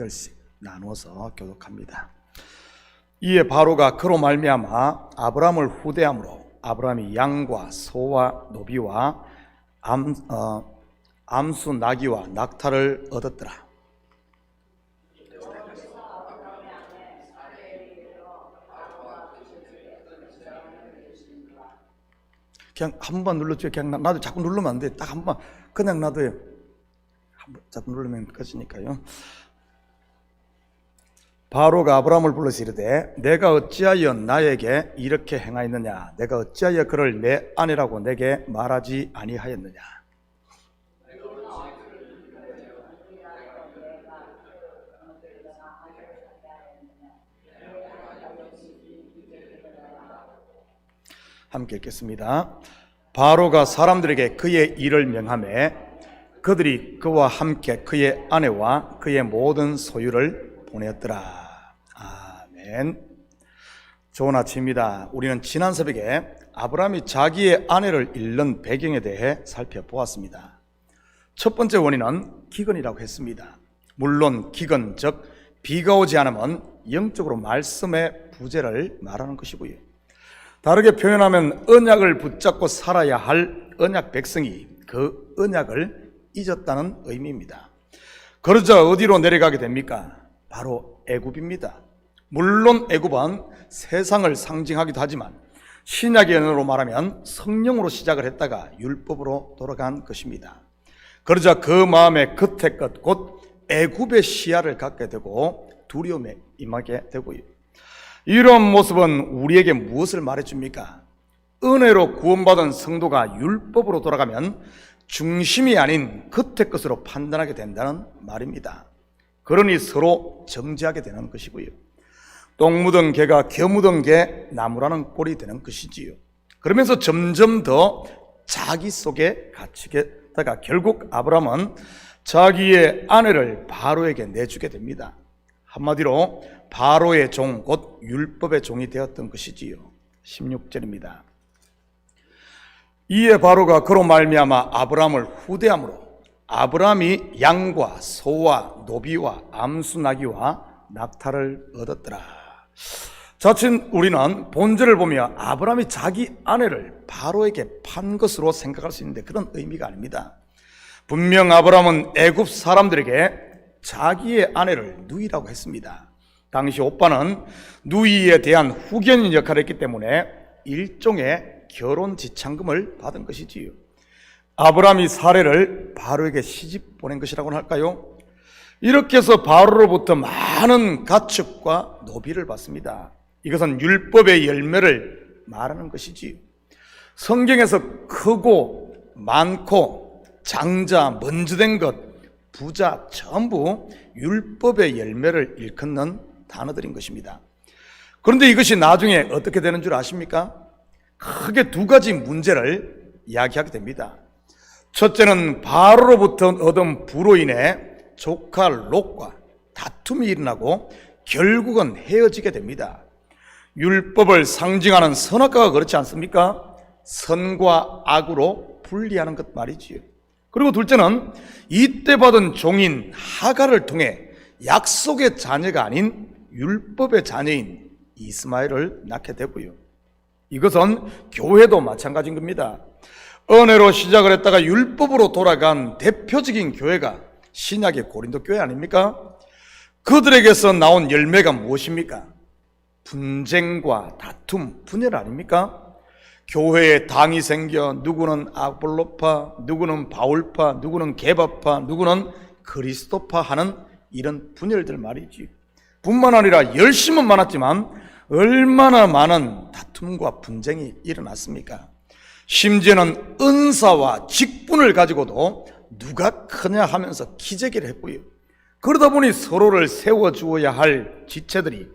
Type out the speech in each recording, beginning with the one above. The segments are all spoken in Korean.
10씩 나누어서 교독합니다. 이에 바로가 그로 말미암아 아브라함을 후대함으로 아브라함이 양과 소와 노비와 암수 나귀와 낙타를 얻었더라. 그냥 한 번 눌러줘요. 그냥 나도 자꾸 누르면 안 돼. 딱 한 번 그냥 놔둬요. 한번 자꾸 누르면 끝이니까요. 바로가 아브라함을 불러서 이르되 내가 어찌하여 나에게 이렇게 행하였느냐? 내가 어찌하여 그를 내 아내라고 내게 말하지 아니하였느냐? 함께 읽겠습니다. 바로가 사람들에게 그의 일을 명하매 그들이 그와 함께 그의 아내와 그의 모든 소유를 보냈더라. 아멘. 좋은 아침입니다. 우리는 지난 새벽에 아브라함이 자기의 아내를 잃는 배경에 대해 살펴보았습니다. 첫 번째 원인은 기근이라고 했습니다. 물론 기근, 즉 비가 오지 않으면 영적으로 말씀의 부재를 말하는 것이고요. 다르게 표현하면 언약을 붙잡고 살아야 할 언약 백성이 그 언약을 잊었다는 의미입니다. 그러자 어디로 내려가게 됩니까? 바로 애굽입니다. 물론 애굽은 세상을 상징하기도 하지만 신약의 언어로 말하면 성령으로 시작을 했다가 율법으로 돌아간 것입니다. 그러자 그 마음의 끝의 끝, 곧 애굽의 시야를 갖게 되고 두려움에 임하게 되고요. 이런 모습은 우리에게 무엇을 말해줍니까? 은혜로 구원받은 성도가 율법으로 돌아가면 중심이 아닌 끝의 것으로 판단하게 된다는 말입니다. 그러니 서로 정죄하게 되는 것이고요. 똥 묻은 개가 겨 묻은 개 나무라는 꼴이 되는 것이지요. 그러면서 점점 더 자기 속에 갇히게 되다가 결국 아브라함은 자기의 아내를 바로에게 내주게 됩니다. 한마디로 바로의 종, 곧 율법의 종이 되었던 것이지요. 16절입니다. 이에 바로가 그로 말미암아 아브라함을 후대함으로 아브라함이 양과 소와 노비와 암수 나귀와 낙타를 얻었더라. 자칫 우리는 본절을 보며 아브라함이 자기 아내를 바로에게 판 것으로 생각할 수 있는데 그런 의미가 아닙니다. 분명 아브라함은 애굽 사람들에게 자기의 아내를 누이라고 했습니다. 당시 오빠는 누이에 대한 후견인 역할을 했기 때문에 일종의 결혼 지참금을 받은 것이지요. 아브라함이 사례를 바로에게 시집 보낸 것이라고는 할까요? 이렇게 해서 바로로부터 많은 가축과 노비를 받습니다. 이것은 율법의 열매를 말하는 것이지요. 성경에서 크고 많고 장자, 먼저 된 것, 부자 전부 율법의 열매를 일컫는 단어들인 것입니다. 그런데 이것이 나중에 어떻게 되는 줄 아십니까? 크게 두 가지 문제를 이야기하게 됩니다. 첫째는 바로로부터 얻은 부로 인해 조카 롯과 다툼이 일어나고 결국은 헤어지게 됩니다. 율법을 상징하는 선악과가 그렇지 않습니까? 선과 악으로 분리하는 것 말이지요. 그리고 둘째는 이때 받은 종인 하갈을 통해 약속의 자녀가 아닌 율법의 자녀인 이스마엘을 낳게 되고요. 이것은 교회도 마찬가지인 겁니다. 은혜로 시작을 했다가 율법으로 돌아간 대표적인 교회가 신약의 고린도 교회 아닙니까? 그들에게서 나온 열매가 무엇입니까? 분쟁과 다툼, 분열 아닙니까? 교회에 당이 생겨 누구는 아볼로파, 누구는 바울파, 누구는 게바파, 누구는 그리스도파 하는 이런 분열들 말이지. 뿐만 아니라 열심은 많았지만 얼마나 많은 다툼과 분쟁이 일어났습니까? 심지어는 은사와 직분을 가지고도 누가 크냐 하면서 기재기를 했고요. 그러다 보니 서로를 세워주어야 할 지체들이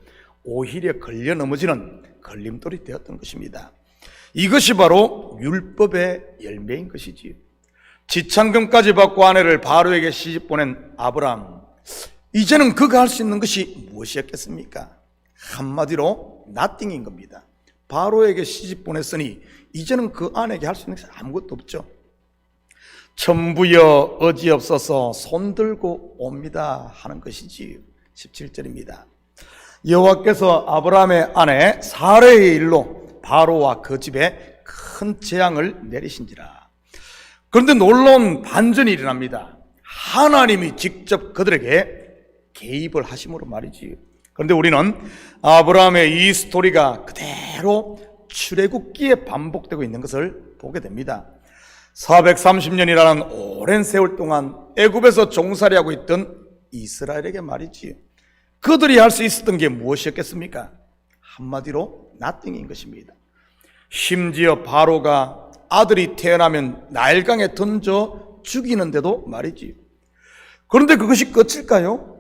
오히려 걸려 넘어지는 걸림돌이 되었던 것입니다. 이것이 바로 율법의 열매인 것이지요. 지참금까지 받고 아내를 바로에게 시집 보낸 아브라함, 이제는 그가 할 수 있는 것이 무엇이었겠습니까? 한마디로 nothing인 겁니다. 바로에게 시집 보냈으니 이제는 그 아내에게 할 수 있는 것이 아무것도 없죠. 천부여 어지없어서 손들고 옵니다 하는 것이지요. 17절입니다. 여호와께서 아브라함의 아내 사레의 일로 바로와 그 집에 큰 재앙을 내리신지라. 그런데 놀라운 반전이 일어납니다. 하나님이 직접 그들에게 개입을 하심으로 말이지. 그런데 우리는 아브라함의 이 스토리가 그대로 출애굽기에 반복되고 있는 것을 보게 됩니다. 430년이라는 오랜 세월 동안 애굽에서 종살이하고 있던 이스라엘에게 말이지. 그들이 할 수 있었던 게 무엇이었겠습니까? 한마디로 nothing인 것입니다. 심지어 바로가 아들이 태어나면 나일강에 던져 죽이는데도 말이지. 그런데 그것이 끝일까요?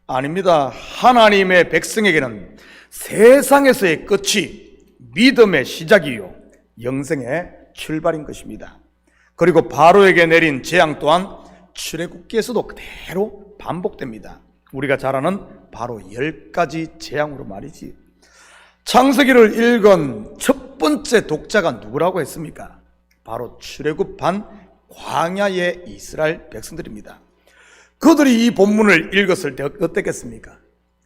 아닙니다. 하나님의 백성에게는 세상에서의 끝이 믿음의 시작이요 영생의 출발인 것입니다. 그리고 바로에게 내린 재앙 또한 출애굽기에서도 그대로 반복됩니다. 우리가 잘 아는 바로 10가지 재앙으로 말이지. 창세기를 읽은 첫 번째 독자가 누구라고 했습니까? 바로 출애굽한 광야의 이스라엘 백성들입니다. 그들이 이 본문을 읽었을 때 어땠겠습니까?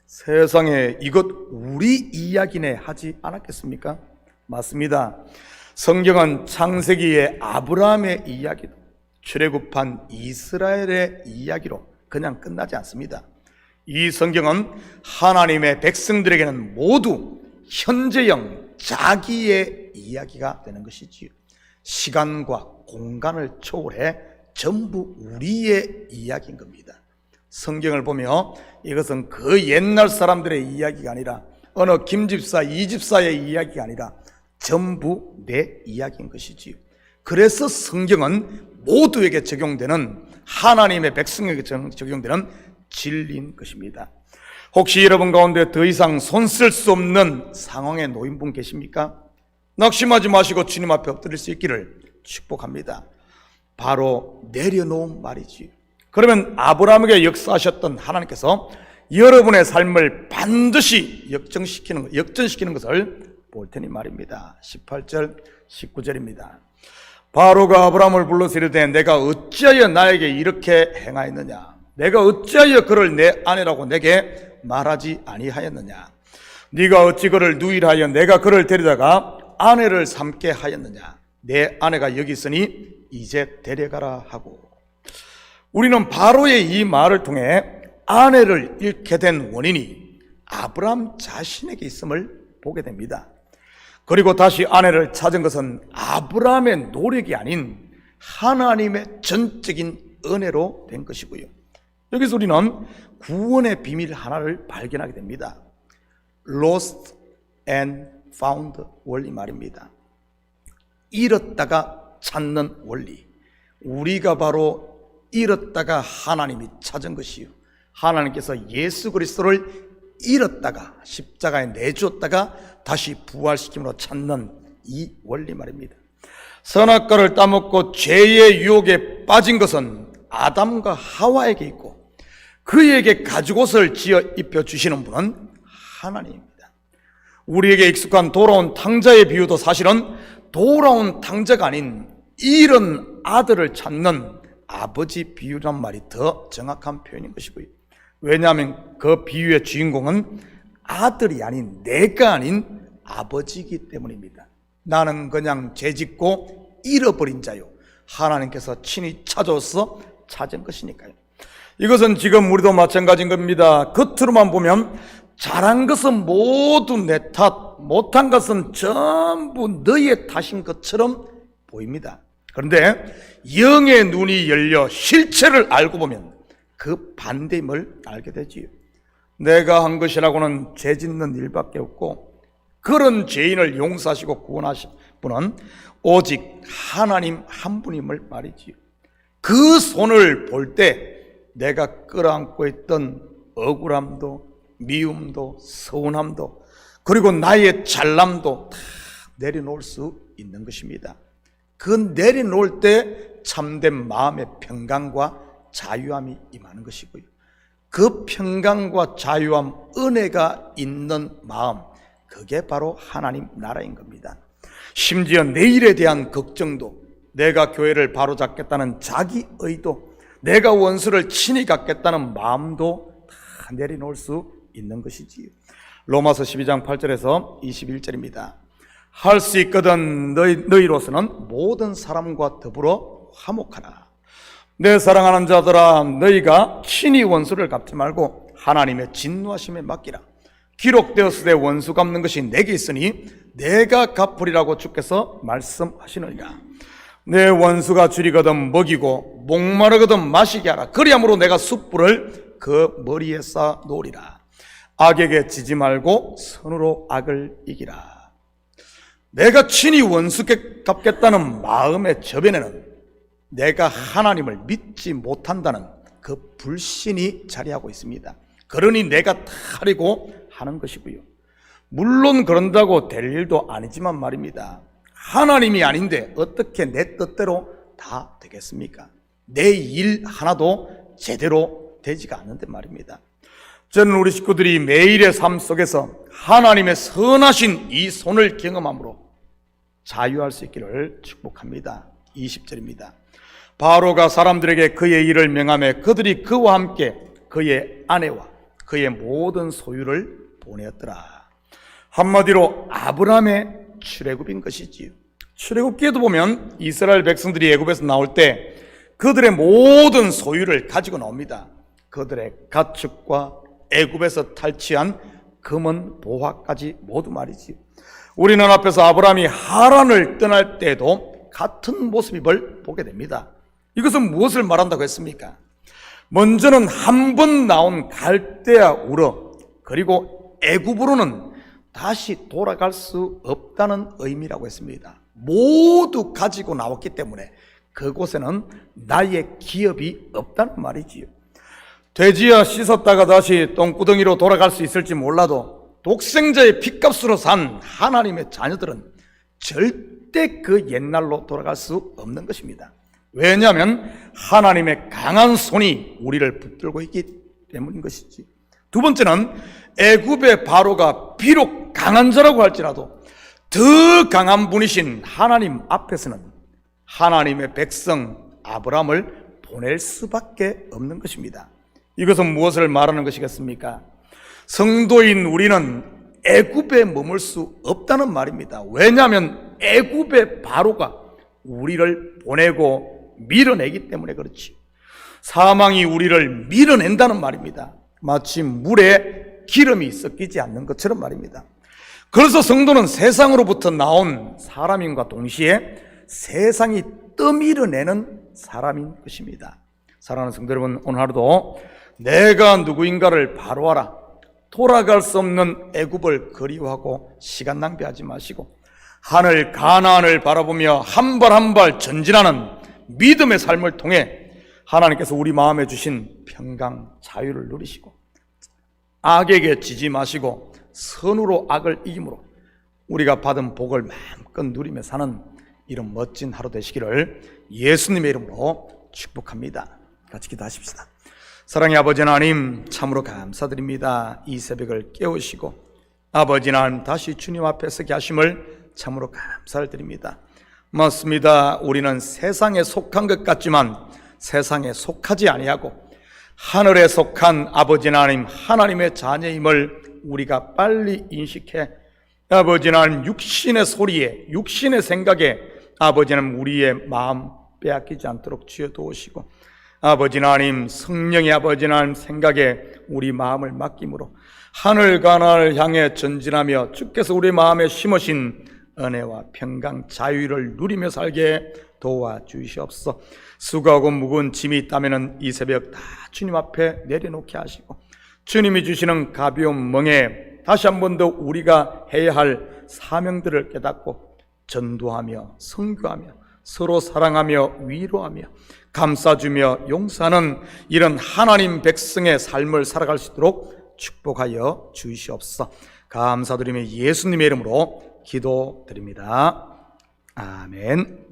세상에 이것 우리 이야기네 하지 않았겠습니까? 맞습니다. 성경은 창세기의 아브라함의 이야기도 출애굽한 이스라엘의 이야기로 그냥 끝나지 않습니다. 이 성경은 하나님의 백성들에게는 모두 현재형 자기의 이야기가 되는 것이지요. 시간과 공간을 초월해 전부 우리의 이야기인 겁니다. 성경을 보며 이것은 그 옛날 사람들의 이야기가 아니라 어느 김집사, 이집사의 이야기가 아니라 전부 내 이야기인 것이지요. 그래서 성경은 모두에게 적용되는, 하나님의 백성에게 적용되는 진리인 것입니다. 혹시 여러분 가운데 더 이상 손 쓸 수 없는 상황에 놓인 분 계십니까? 낙심하지 마시고 주님 앞에 엎드릴 수 있기를 축복합니다. 바로 내려놓은 말이지. 그러면 아브라함에게 역사하셨던 하나님께서 여러분의 삶을 반드시 역전시키는 것을 볼 테니 말입니다. 18절 19절입니다. 바로가 아브라함을 불러서 이르되 내가 어찌하여 나에게 이렇게 행하였느냐? 내가 어찌하여 그를 내 아내라고 내게 말하지 아니하였느냐? 네가 어찌 그를 누이하여 내가 그를 데려다가 아내를 삼게 하였느냐? 내 아내가 여기 있으니 이제 데려가라 하고. 우리는 바로의 이 말을 통해 아내를 잃게 된 원인이 아브라함 자신에게 있음을 보게 됩니다. 그리고 다시 아내를 찾은 것은 아브라함의 노력이 아닌 하나님의 전적인 은혜로 된 것이고요. 여기서 우리는 구원의 비밀 하나를 발견하게 됩니다. Lost and found 원리 말입니다. 잃었다가 찾는 원리. 우리가 바로 잃었다가 하나님이 찾은 것이요, 하나님께서 예수 그리스도를 잃었다가 십자가에 내주었다가 다시 부활시킴으로 찾는 이 원리 말입니다. 선악과를 따먹고 죄의 유혹에 빠진 것은 아담과 하와에게 있고 그에게 가죽옷을 지어 입혀주시는 분은 하나님입니다. 우리에게 익숙한 돌아온 탕자의 비유도 사실은 돌아온 탕자가 아닌 잃은 아들을 찾는 아버지 비유란 말이 더 정확한 표현인 것이고요. 왜냐하면 그 비유의 주인공은 아들이 아닌, 내가 아닌 아버지이기 때문입니다. 나는 그냥 죄짓고 잃어버린 자요, 하나님께서 친히 찾아서 찾은 것이니까요. 이것은 지금 우리도 마찬가지인 겁니다. 겉으로만 보면 잘한 것은 모두 내 탓, 못한 것은 전부 너의 탓인 것처럼 보입니다. 그런데 영의 눈이 열려 실체를 알고 보면 그 반대임을 알게 되지요. 내가 한 것이라고는 죄 짓는 일밖에 없고 그런 죄인을 용서하시고 구원하신 분은 오직 하나님 한 분임을 말이지요. 그 손을 볼 때 내가 끌어안고 있던 억울함도 미움도 서운함도 그리고 나의 잘남도 다 내려놓을 수 있는 것입니다. 그 내려놓을 때 참된 마음의 평강과 자유함이 임하는 것이고요. 그 평강과 자유함, 은혜가 있는 마음, 그게 바로 하나님 나라인 겁니다. 심지어 내일에 대한 걱정도, 내가 교회를 바로잡겠다는 자기 의도, 내가 원수를 친히 갚겠다는 마음도 다 내려놓을 수 있는 것이지요. 로마서 12장 8절에서 21절입니다. 할 수 있거든 너희로서는 모든 사람과 더불어 화목하라. 내 사랑하는 자들아, 너희가 친히 원수를 갚지 말고 하나님의 진노하심에 맡기라. 기록되었으되 원수 갚는 것이 내게 있으니 내가 갚으리라고 주께서 말씀하시느니라. 내 원수가 줄이거든 먹이고 목마르거든 마시게 하라. 그리함으로 내가 숯불을 그 머리에 쌓아 놓으리라. 악에게 지지 말고 선으로 악을 이기라. 내가 친히 원수께 갚겠다는 마음의 저변에는 내가 하나님을 믿지 못한다는 그 불신이 자리하고 있습니다. 그러니 내가 하려고 하는 것이고요. 물론 그런다고 될 일도 아니지만 말입니다. 하나님이 아닌데 어떻게 내 뜻대로 다 되겠습니까? 내 일 하나도 제대로 되지가 않는데 말입니다. 저는 우리 식구들이 매일의 삶 속에서 하나님의 선하신 이 손을 경험함으로 자유할 수 있기를 축복합니다. 20절입니다. 바로가 사람들에게 그의 일을 명하며 그들이 그와 함께 그의 아내와 그의 모든 소유를 보내었더라. 한마디로 아브라함의 출애굽인 것이지요. 출애굽기에도 보면 이스라엘 백성들이 애굽에서 나올 때 그들의 모든 소유를 가지고 나옵니다. 그들의 가축과 애굽에서 탈취한 금은 보화까지 모두 말이지요. 우리는 앞에서 아브라함이 하란을 떠날 때에도 같은 모습을 보게 됩니다. 이것은 무엇을 말한다고 했습니까? 먼저는 한 번 나온 갈대아 우르, 그리고 애굽으로는 다시 돌아갈 수 없다는 의미라고 했습니다. 모두 가지고 나왔기 때문에 그곳에는 나의 기업이 없다는 말이지요. 돼지야 씻었다가 다시 똥구덩이로 돌아갈 수 있을지 몰라도 독생자의 핏값으로 산 하나님의 자녀들은 절대 그 옛날로 돌아갈 수 없는 것입니다. 왜냐하면 하나님의 강한 손이 우리를 붙들고 있기 때문인 것이지. 두 번째는 애굽의 바로가 비록 강한 자라고 할지라도 더 강한 분이신 하나님 앞에서는 하나님의 백성 아브라함을 보낼 수밖에 없는 것입니다. 이것은 무엇을 말하는 것이겠습니까? 성도인 우리는 애굽에 머물 수 없다는 말입니다. 왜냐하면 애굽의 바로가 우리를 보내고 밀어내기 때문에 그렇지. 사망이 우리를 밀어낸다는 말입니다. 마치 물에 기름이 섞이지 않는 것처럼 말입니다. 그래서 성도는 세상으로부터 나온 사람인과 동시에 세상이 떠밀어내는 사람인 것입니다. 사랑하는 성도 여러분, 오늘 하루도 내가 누구인가를 바로 알아 돌아갈 수 없는 애굽을 그리워하고 시간 낭비하지 마시고 하늘 가나안을 바라보며 한 발 한 발 전진하는 믿음의 삶을 통해 하나님께서 우리 마음에 주신 평강 자유를 누리시고 악에게 지지 마시고 선으로 악을 이김으로 우리가 받은 복을 마음껏 누리며 사는 이런 멋진 하루 되시기를 예수님의 이름으로 축복합니다. 같이 기도하십시다. 사랑의 아버지 하나님, 참으로 감사드립니다. 이 새벽을 깨우시고 아버지 하나님 다시 주님 앞에 서게 하심을 참으로 감사를 드립니다. 맞습니다. 우리는 세상에 속한 것 같지만 세상에 속하지 아니하고 하늘에 속한 아버지 하나님, 하나님의 자녀임을 우리가 빨리 인식해 아버지 하나님 육신의 소리에 육신의 생각에 아버지 하나님 우리의 마음 빼앗기지 않도록 지어두시고 아버지 하나님 성령의 아버지 하나님 생각에 우리 마음을 맡김으로 하늘 가나안을 향해 전진하며 주께서 우리 마음에 심으신 은혜와 평강 자유를 누리며 살게 도와주시옵소서. 수고하고 무거운 짐이 있다면 이 새벽 다 주님 앞에 내려놓게 하시고 주님이 주시는 가벼운 멍에 다시 한 번 더 우리가 해야 할 사명들을 깨닫고 전도하며 선교하며 서로 사랑하며 위로하며 감싸주며 용서하는 이런 하나님 백성의 삶을 살아갈 수 있도록 축복하여 주시옵소서. 감사드리며 예수님의 이름으로 기도드립니다. 아멘.